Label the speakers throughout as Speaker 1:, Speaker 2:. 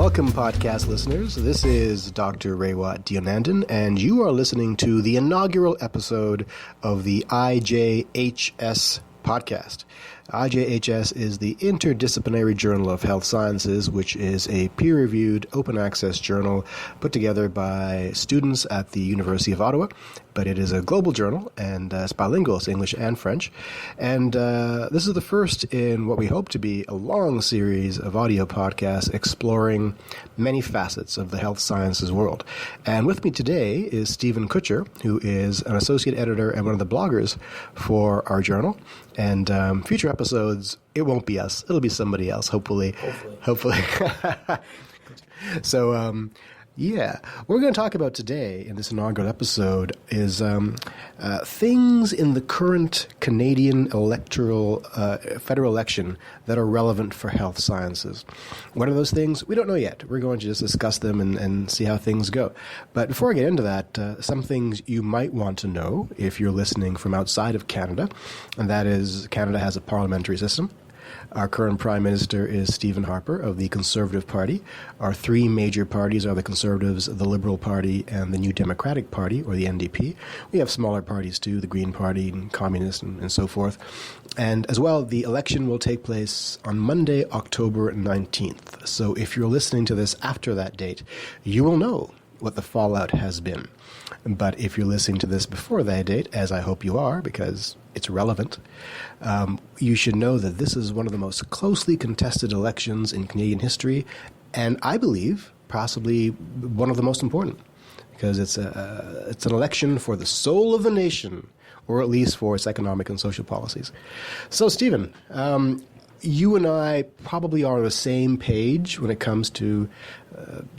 Speaker 1: Welcome, podcast listeners. This is Dr. Rewat Dionandan, and you are listening to the inaugural episode of the IJHS podcast. IJHS is the Interdisciplinary Journal of Health Sciences, which is a peer-reviewed, open-access journal put together by students at the University of Ottawa. But it is a global journal, and it's bilingual, it's English and French. And this is the first in what we hope to be a long series of audio podcasts exploring many facets of the health sciences world. And with me today is Stephen Kutcher, who is an associate editor and one of the bloggers for our journal. And future episodes, it won't be us. It'll be somebody else, hopefully. Hopefully. So, yeah, what we're going to talk about today in this inaugural episode is things in the current Canadian federal election that are relevant for health sciences. What are those things? We don't know yet. We're going to just discuss them and see how things go. But before I get into that, some things you might want to know if you're listening from outside of Canada, and that is Canada has a parliamentary system. Our current Prime Minister is Stephen Harper of the Conservative Party. Our three major parties are the Conservatives, the Liberal Party, and the New Democratic Party, or the NDP. We have smaller parties too, the Green Party and Communist and so forth. And as well, the election will take place on Monday, October 19th. So if you're listening to this after that date, you will know what the fallout has been. But if you're listening to this before that date, as I hope you are, because it's relevant, you should know that this is one of the most closely contested elections in Canadian history, and I believe possibly one of the most important, because it's an election for the soul of the nation, or at least for its economic and social policies. So, Stephen, you and I probably are on the same page when it comes to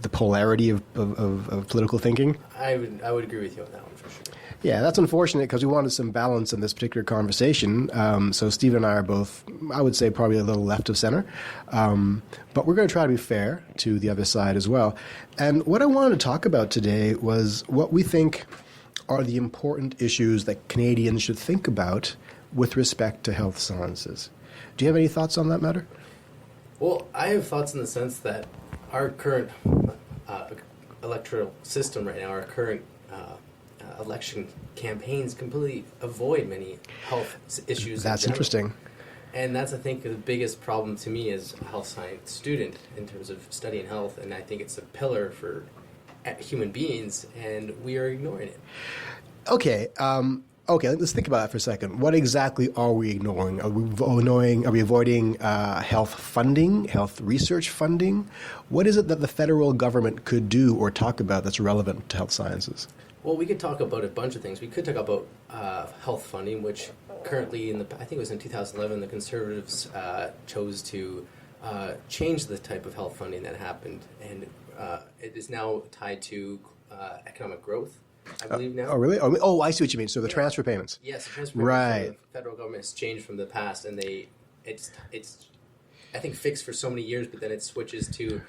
Speaker 1: the polarity of political thinking.
Speaker 2: I would agree with you on that one for sure.
Speaker 1: Yeah, that's unfortunate because we wanted some balance in this particular conversation. So Steve and I are both, I would say, probably a little left of center. But we're going to try to be fair to the other side as well. And what I wanted to talk about today was what we think are the important issues that Canadians should think about with respect to health sciences. Do you have any thoughts on that matter?
Speaker 2: Well, I have thoughts in the sense that our current electoral system right now, our current election campaigns completely avoid many health issues.
Speaker 1: That's interesting.
Speaker 2: And that's, I think, the biggest problem to me as a health science student in terms of studying health. And I think it's a pillar for human beings, and we are ignoring it. Okay.
Speaker 1: Okay, let's think about that for a second. What exactly are we ignoring? Are we avoiding health funding, health research funding? What is it that the federal government could do or talk about that's relevant to health sciences?
Speaker 2: Well, we could talk about a bunch of things. We could talk about health funding, which currently, I think it was in 2011, the Conservatives chose to change the type of health funding that happened, and it is now tied to economic growth, I believe now.
Speaker 1: Oh, really? Oh, I see what you mean. So the transfer payments.
Speaker 2: Yes, the transfer payments.
Speaker 1: Right.
Speaker 2: The federal government has changed from the past, and it's I think fixed for so many years, but then it switches to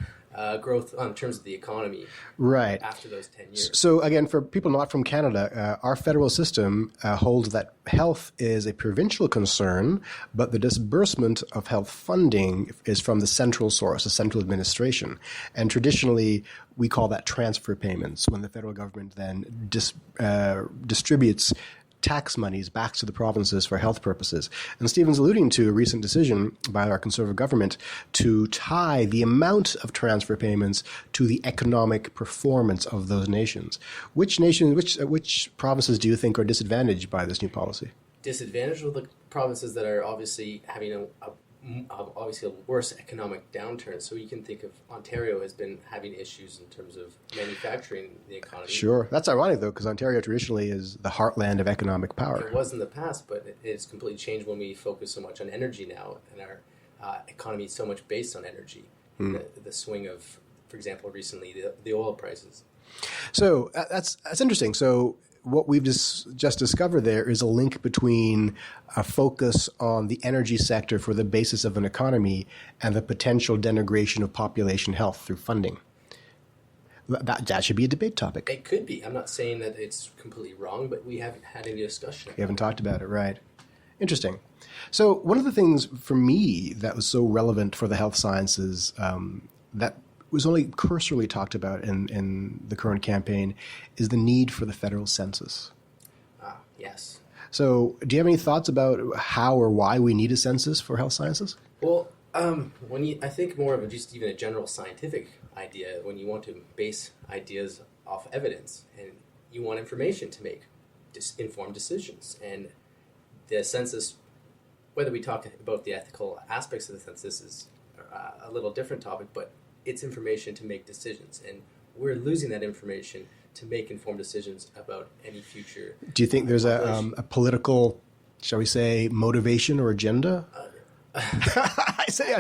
Speaker 2: growth in terms of the economy.
Speaker 1: Right.
Speaker 2: After those 10 years.
Speaker 1: So again, for people not from Canada, our federal system holds that health is a provincial concern, but the disbursement of health funding is from the central source, the central administration. And traditionally, we call that transfer payments, when the federal government then distributes tax monies back to the provinces for health purposes. And Stephen's alluding to a recent decision by our Conservative government to tie the amount of transfer payments to the economic performance of those nations. Which provinces do you think are disadvantaged by this new policy?
Speaker 2: Disadvantaged with the provinces that are obviously having a worse economic downturn. So you can think of Ontario has been having issues in terms of manufacturing the economy.
Speaker 1: Sure. That's ironic, though, because Ontario traditionally is the heartland of economic power.
Speaker 2: It was in the past, but it's completely changed when we focus so much on energy now, and our economy is so much based on energy. The swing of, for example, recently, the oil prices.
Speaker 1: So that's interesting. So what we've just discovered there is a link between a focus on the energy sector for the basis of an economy and the potential denigration of population health through funding. That should be a debate topic.
Speaker 2: It could be. I'm not saying that it's completely wrong, but we haven't had any discussion.
Speaker 1: We haven't talked about it, right. Interesting. So one of the things for me that was so relevant for the health sciences that was only cursorily talked about in the current campaign is the need for the federal census.
Speaker 2: Yes.
Speaker 1: So do you have any thoughts about how or why we need a census for health sciences?
Speaker 2: Well, I think more of just even a general scientific idea, when you want to base ideas off evidence and you want information to make informed decisions. And the census, whether we talk about the ethical aspects of the census is a little different topic, but it's information to make decisions. And we're losing that information to make informed decisions about any future.
Speaker 1: Do you think there's a political, shall we say, motivation or agenda? I say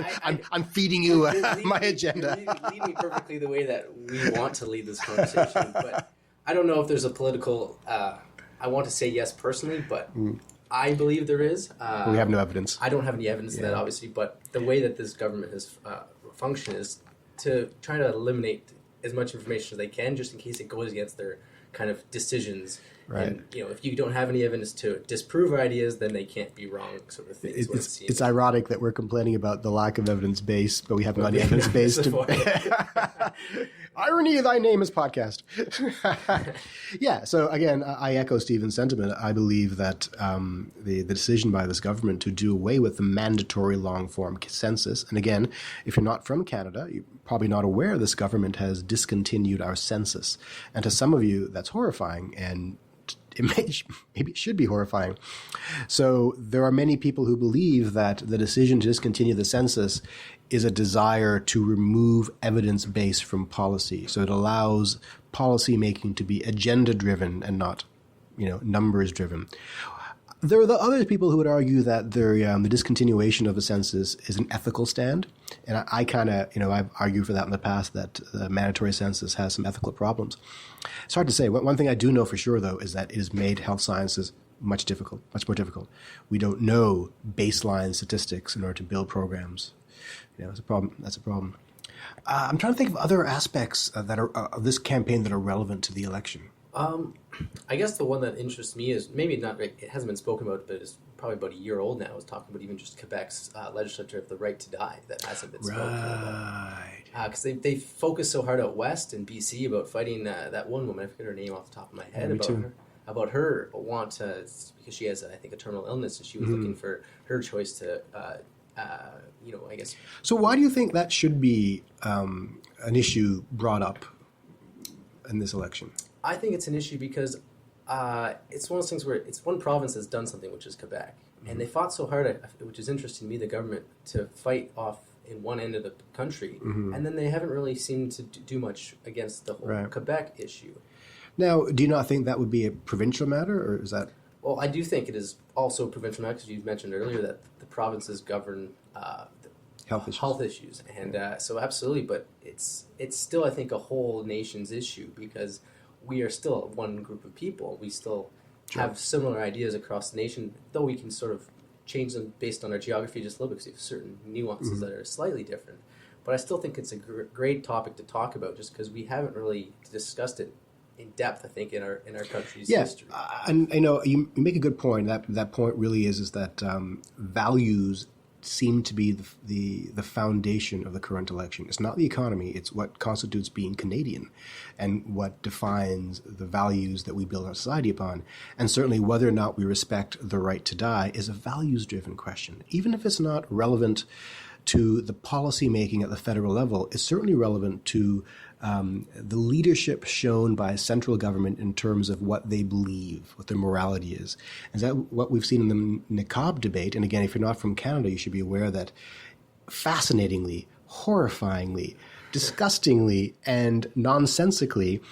Speaker 1: I'm feeding you my agenda.
Speaker 2: Lead me perfectly the way that we want to lead this conversation, but I don't know if there's a political. I want to say yes personally, but I believe there is.
Speaker 1: We have no evidence.
Speaker 2: I don't have any evidence of that, obviously, but the way that this government has functioned is to try to eliminate as much information as they can, just in case it goes against their kind of decisions.
Speaker 1: Right.
Speaker 2: And, if you don't have any evidence to disprove our ideas, then they can't be wrong, sort of thing.
Speaker 1: It's ironic that we're complaining about the lack of evidence base, but we have not evidence base to. Irony, thy name is podcast. Yeah. So again, I echo Stephen's sentiment. I believe that the decision by this government to do away with the mandatory long form census, and again, if you're not from Canada, you're probably not aware this government has discontinued our census, and to some of you, that's horrifying and. Maybe it should be horrifying. So there are many people who believe that the decision to discontinue the census is a desire to remove evidence base from policy. So it allows policy making to be agenda driven and not, numbers driven. There are the other people who would argue that the discontinuation of the census is an ethical stand. And I kind of, I've argued for that in the past, that the mandatory census has some ethical problems. It's hard to say. One thing I do know for sure, though, is that it has made health sciences much more difficult. We don't know baseline statistics in order to build programs. It's a problem. That's a problem. I'm trying to think of other aspects that are of this campaign that are relevant to the election.
Speaker 2: I guess the one that interests me is maybe not. It hasn't been spoken about, but it's probably about a year old now. I was talking about even just Quebec's legislature of the right to die that hasn't been spoken about. Because they focus so hard out west in BC about fighting that one woman. I forget her name off the top of my head. About her because she has I think a terminal illness, and she was looking for her choice to. I guess.
Speaker 1: So why do you think that should be an issue brought up in this election?
Speaker 2: I think it's an issue because it's one of those things where it's one province that's done something, which is Quebec. And they fought so hard, which is interesting to me, the government, to fight off in one end of the country. And then they haven't really seemed to do much against the whole Quebec issue. Now,
Speaker 1: do you not think that would be a provincial matter, or is that...
Speaker 2: Well, I do think it is also a provincial matter, because you mentioned earlier that the provinces govern health issues. And so absolutely, but it's still, I think, a whole nation's issue, because we are still one group of people. We still have similar ideas across the nation, though we can sort of change them based on our geography just a little bit, because we have certain nuances that are slightly different. But I still think it's a great topic to talk about, just because we haven't really discussed it in depth, I think, in our country's history.
Speaker 1: And I know you make a good point. That point really is that values seem to be the foundation of the current election. It's not the economy, it's what constitutes being Canadian and what defines the values that we build our society upon. And certainly whether or not we respect the right to die is a values-driven question. Even if it's not relevant to the policy making at the federal level, it's certainly relevant to the leadership shown by central government in terms of what they believe, what their morality is. Is that what we've seen in the niqab debate? And again, if you're not from Canada, you should be aware that fascinatingly, horrifyingly, disgustingly, and nonsensically,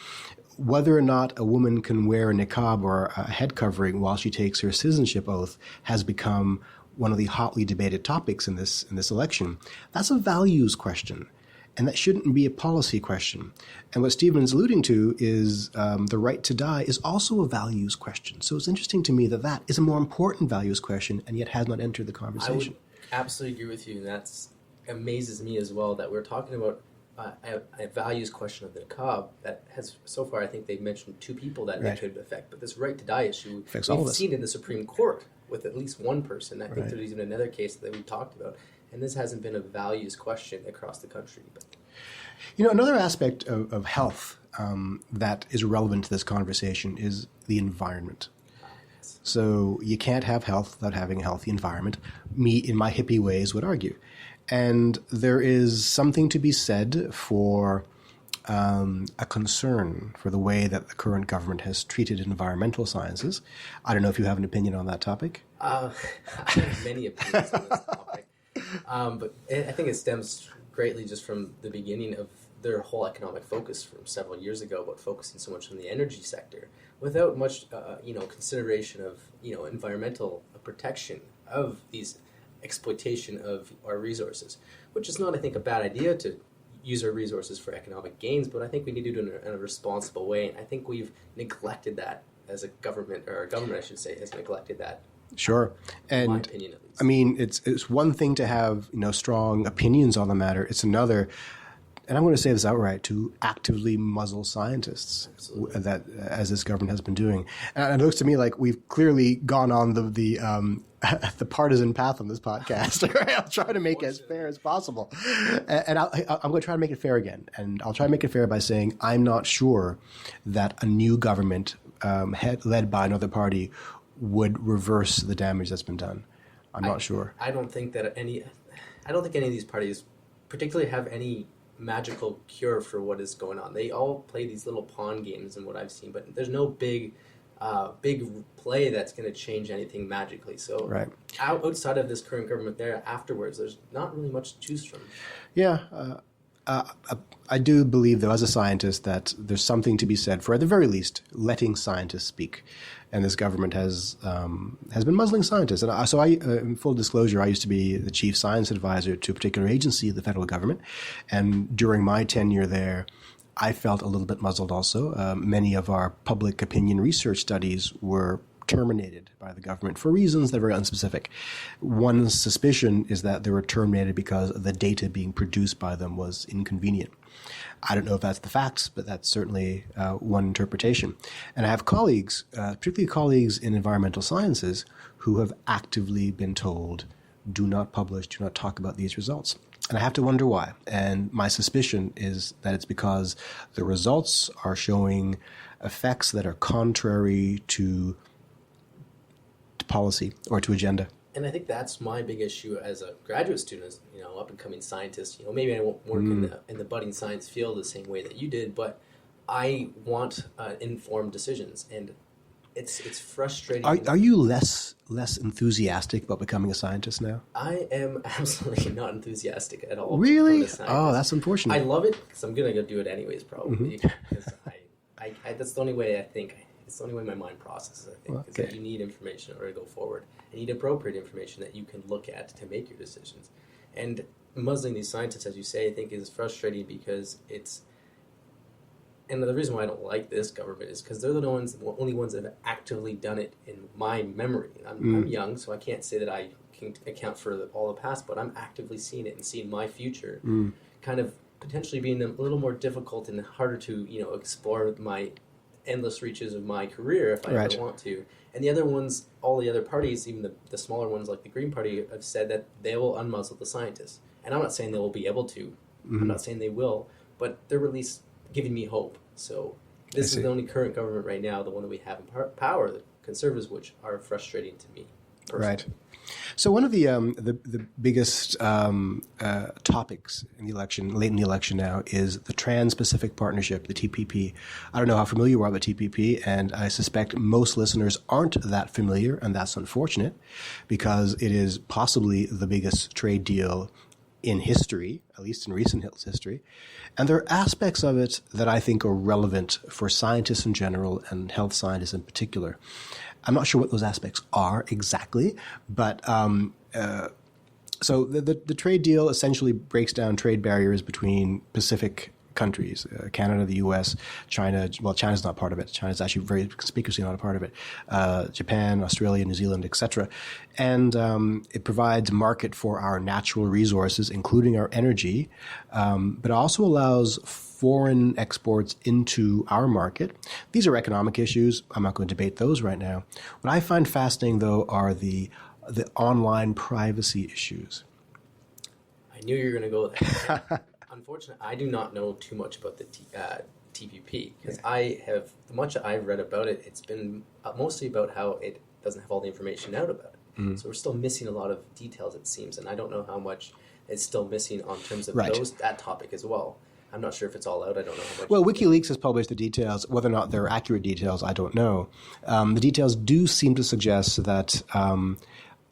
Speaker 1: whether or not a woman can wear a niqab or a head covering while she takes her citizenship oath has become one of the hotly debated topics in this election. That's a values question. And that shouldn't be a policy question. And what Stephen's alluding to is the right to die is also a values question. So it's interesting to me that is a more important values question and yet has not entered the conversation.
Speaker 2: I would absolutely agree with you. And that amazes me as well, that we're talking about a values question of the niqab that has, so far, I think they've mentioned 2 people that it could affect. But this right to die issue, we've seen in the Supreme Court with at least one person. I think there's even another case that we talked about. And this hasn't been a values question across the country. But
Speaker 1: Another aspect of health that is relevant to this conversation is the environment. So you can't have health without having a healthy environment. Me, in my hippie ways, would argue. And there is something to be said for a concern for the way that the current government has treated environmental sciences. I don't know if you have an opinion on that topic.
Speaker 2: I have many opinions on this topic. But I think it stems greatly just from the beginning of their whole economic focus from several years ago about focusing so much on the energy sector without much, consideration of, environmental protection of these exploitation of our resources, which is not, I think, a bad idea to use our resources for economic gains, but I think we need to do it in a responsible way. And I think we've neglected that as a government, or our government, I should say, has neglected that.
Speaker 1: Sure. And
Speaker 2: in my opinion, at least.
Speaker 1: I mean, it's one thing to have, strong opinions on the matter. It's another, and I'm going to say this outright, to actively muzzle scientists. Absolutely. That as this government has been doing. And it looks to me like we've clearly gone on the partisan path on this podcast. Right? I'll try to make it as fair as possible. And I'm going to try to make it fair again. And I'll try to make it fair by saying I'm not sure that a new government led by another party would reverse the damage that's been done. I'm not sure.
Speaker 2: I don't think any of these parties particularly have any magical cure for what is going on. They all play these little pawn games in what I've seen, but there's no big play that's going to change anything magically. So
Speaker 1: right.
Speaker 2: Outside of this current government afterwards, there's not really much to choose from.
Speaker 1: Yeah. I do believe, though, as a scientist, that there's something to be said for, at the very least, letting scientists speak. And this government has been muzzling scientists. And so in full disclosure, I used to be the chief science advisor to a particular agency of the federal government. And during my tenure there, I felt a little bit muzzled also. Many of our public opinion research studies were terminated by the government for reasons that are very unspecific. One suspicion is that they were terminated because the data being produced by them was inconvenient. I don't know if that's the facts, but that's certainly one interpretation. And I have colleagues, particularly colleagues in environmental sciences, who have actively been told, do not publish, do not talk about these results. And I have to wonder why. And my suspicion is that it's because the results are showing effects that are contrary to policy or to agenda.
Speaker 2: And I think that's my big issue as a graduate student, as up and coming scientist. Maybe I won't work in the budding science field the same way that you did, but I want informed decisions, and it's frustrating.
Speaker 1: Are you less enthusiastic about becoming a scientist now?
Speaker 2: I am absolutely not enthusiastic at all.
Speaker 1: Really? Oh, that's unfortunate.
Speaker 2: I love it because I'm gonna go do it anyways, probably. Because I that's the only way I think. It's the only way my mind processes, I think, is that you need information in order to go forward. You need appropriate information that you can look at to make your decisions. And muzzling these scientists, as you say, I think is frustrating because and the reason why I don't like this government is because they're the only ones that have actively done it in my memory. I'm young, so I can't say that I can account for all the past, but I'm actively seeing it and seeing my future kind of potentially being a little more difficult and harder to, explore my endless reaches of my career if I ever want to. And the other ones, all the other parties, even the smaller ones like the Green Party, have said that they will unmuzzle the scientists. And I'm not saying they will be able to. I'm not saying they will, but they're at least giving me hope. So this is the only current government right now, the one that we have in power, the Conservatives, which are frustrating to me personally. Right.
Speaker 1: So one of the biggest topics in the election, late in the election now, is the Trans-Pacific Partnership, the TPP. I don't know how familiar you are with the TPP, and I suspect most listeners aren't that familiar, and that's unfortunate because it is possibly the biggest trade deal in history, at least in recent history. And there are aspects of it that I think are relevant for scientists in general and health scientists in particular. I'm not sure what those aspects are exactly, but so the trade deal essentially breaks down trade barriers between Pacific countries, Canada, the U.S., China. Well, China's not part of it. China's actually very conspicuously not a part of it. Japan, Australia, New Zealand, etc. And it provides a market for our natural resources, including our energy, but also allows foreign exports into our market. These are economic issues. I'm not going to debate those right now. What I find fascinating, though, are the online privacy issues.
Speaker 2: I knew you were going to go there. Unfortunately, I do not know too much about the TPP because the much I've read about it, it's been mostly about how it doesn't have all the information out about it. Mm. So we're still missing a lot of details, it seems, and I don't know how much it's still missing on terms of that topic as well. I'm not sure if it's all out. I don't know how much.
Speaker 1: Well, WikiLeaks has published the details. Whether or not they're accurate details, I don't know. The details do seem to suggest that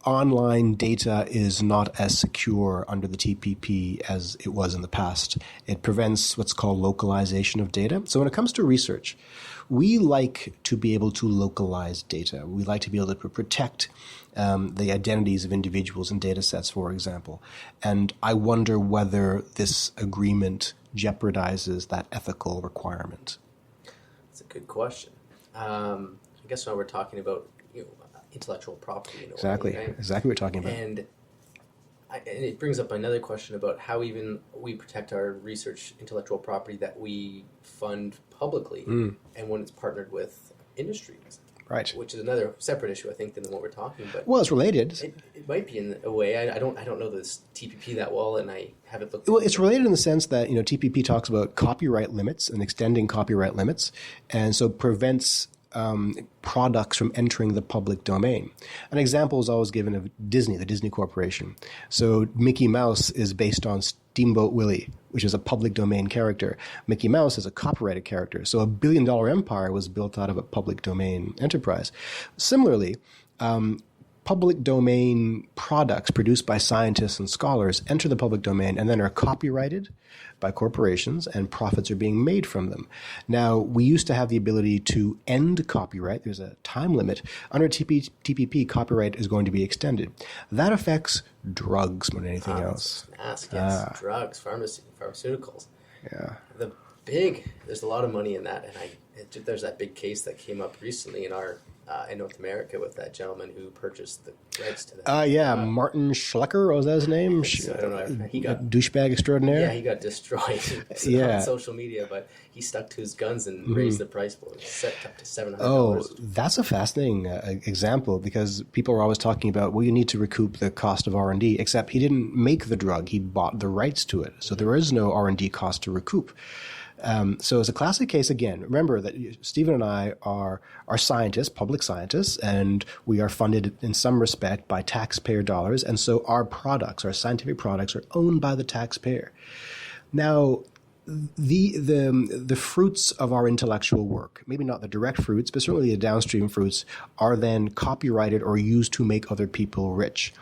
Speaker 1: online data is not as secure under the TPP as it was in the past. It prevents what's called localization of data. So when it comes to research, we like to be able to localize data. We like to be able to protect the identities of individuals in data sets, for example. And I wonder whether this agreement jeopardizes that ethical requirement.
Speaker 2: That's a good question. I guess now we're talking about intellectual property.
Speaker 1: Exactly.
Speaker 2: Way, right?
Speaker 1: Exactly what we're talking about.
Speaker 2: And it brings up another question about how even we protect our research intellectual property that we fund publicly and when it's partnered with industries.
Speaker 1: Right.
Speaker 2: Which is another separate issue, I think, than what we're talking about.
Speaker 1: Well, it's related.
Speaker 2: It might be in a way. I don't know this TPP that well, and I haven't looked.
Speaker 1: Well, it's related in the sense that TPP talks about copyright limits and extending copyright limits, and so prevents products from entering the public domain. An example is always given of Disney, the Disney Corporation. So Mickey Mouse is based on Steamboat Willie, which is a public domain character. Mickey Mouse is a copyrighted character. So $1 billion empire was built out of a public domain enterprise. Similarly, public domain products produced by scientists and scholars enter the public domain and then are copyrighted by corporations, and profits are being made from them. Now, we used to have the ability to end copyright. There's a time limit. Under TPP, copyright is going to be extended. That affects drugs more than anything else.
Speaker 2: Yes, drugs, pharmaceuticals.
Speaker 1: Yeah.
Speaker 2: There's a lot of money in that, and there's that big case that came up recently in North America with that gentleman who purchased the rights to that.
Speaker 1: Martin Schlecker, was that his name?
Speaker 2: I don't know. He got
Speaker 1: douchebag extraordinaire.
Speaker 2: Yeah, he got destroyed on social media, but he stuck to his guns and raised the price for it. Set up to $700.
Speaker 1: Oh, that's a fascinating example because people are always talking about, well, you need to recoup the cost of R&D, except he didn't make the drug. He bought the rights to it. So there is no R&D cost to recoup. So it's a classic case, again, remember that Stephen and I are scientists, public scientists, and we are funded in some respect by taxpayer dollars. And so our products, our scientific products, are owned by the taxpayer. Now, the fruits of our intellectual work, maybe not the direct fruits, but certainly the downstream fruits, are then copyrighted or used to make other people rich.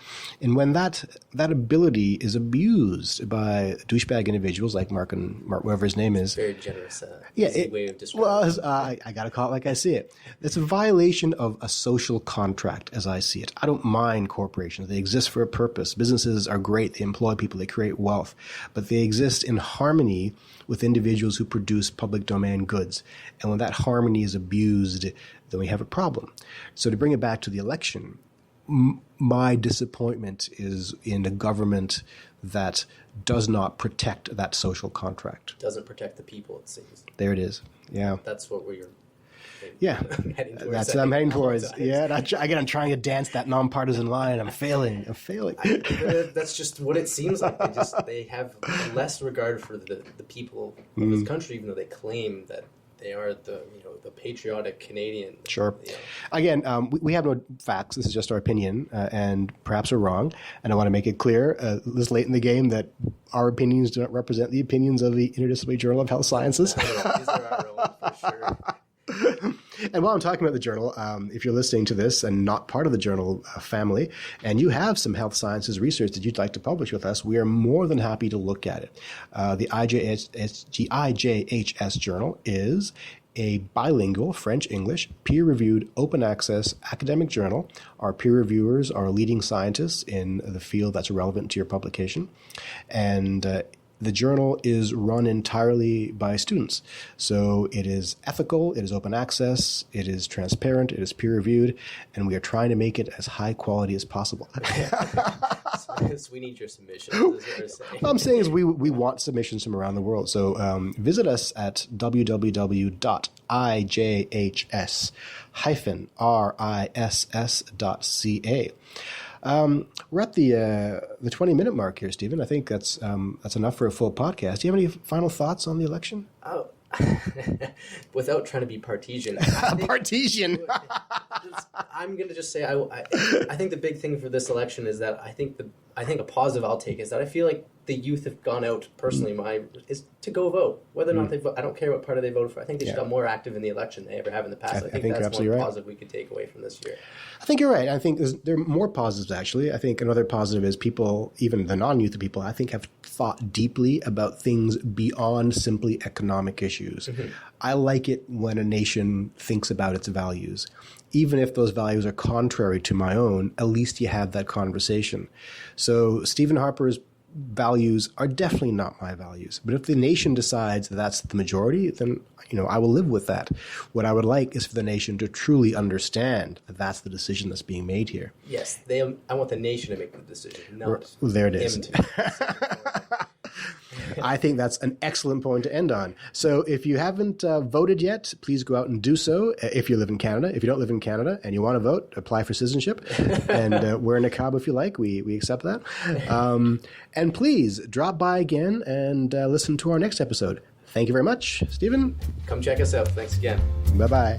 Speaker 1: And when that ability is abused by douchebag individuals like Mark, whatever his name is.
Speaker 2: Very generous way of describing it.
Speaker 1: I got to call it like I see it. It's a violation of a social contract as I see it. I don't mind corporations. They exist for a purpose. Businesses are great. They employ people. They create wealth. But they exist in harmony with individuals who produce public domain goods. And when that harmony is abused, then we have a problem. So to bring it back to the election, my disappointment is in a government that does not protect that social contract.
Speaker 2: Doesn't protect the people, it seems.
Speaker 1: There it is. Yeah.
Speaker 2: That's what we're
Speaker 1: heading towards. That's what I'm heading towards. Yeah, I'm trying to dance that nonpartisan line. I'm failing.
Speaker 2: That's just what it seems like. They have less regard for the people of this country, even though they claim that they are the patriotic Canadian.
Speaker 1: Sure. Again, we have no facts. This is just our opinion, and perhaps we're wrong. And I want to make it clear this late in the game that our opinions do not represent the opinions of the Interdisciplinary Journal of Health Sciences.
Speaker 2: These are our own, for sure.
Speaker 1: And while I'm talking about the journal, if you're listening to this and not part of the journal family, and you have some health sciences research that you'd like to publish with us, we are more than happy to look at it. The IJHS journal is a bilingual French-English, peer-reviewed, open-access academic journal. Our peer reviewers are leading scientists in the field that's relevant to your publication. And the journal is run entirely by students. So it is ethical, it is open access, it is transparent, it is peer-reviewed, and we are trying to make it as high quality as possible.
Speaker 2: So we need your submissions, is what you're saying.
Speaker 1: What I'm saying is we want submissions from around the world. So visit us at www.ijhs-riss.ca. We're at the 20-minute mark here, Stephen. I think that's enough for a full podcast. Do you have any final thoughts on the election?
Speaker 2: Oh, without trying to be partisan.
Speaker 1: Partisan.
Speaker 2: I'm going to just say I think the big thing for this election is that I think a positive I'll take is that I feel like the youth have gone out, personally, is to go vote. Whether or not they vote, I don't care what party they voted for. I think they should get more active in the election than they ever have in the past. I think that's one positive we could take away from this year.
Speaker 1: I think you're right. I think there are more positives, actually. I think another positive is people, even the non-youth people, I think have thought deeply about things beyond simply economic issues. Mm-hmm. I like it when a nation thinks about its values. Even if those values are contrary to my own, at least you have that conversation. So Stephen Harper's values are definitely not my values. But if the nation decides that that's the majority, then I will live with that. What I would like is for the nation to truly understand that that's the decision that's being made here.
Speaker 2: Yes, I want the nation to make the decision, not
Speaker 1: there it is.
Speaker 2: him to.
Speaker 1: I think that's an excellent point to end on. So if you haven't voted yet, please go out and do so if you live in Canada. If you don't live in Canada and you want to vote, apply for citizenship and wear a niqab if you like. We accept that. And please drop by again and listen to our next episode. Thank you very much, Stephen.
Speaker 2: Come check us out. Thanks again.
Speaker 1: Bye-bye.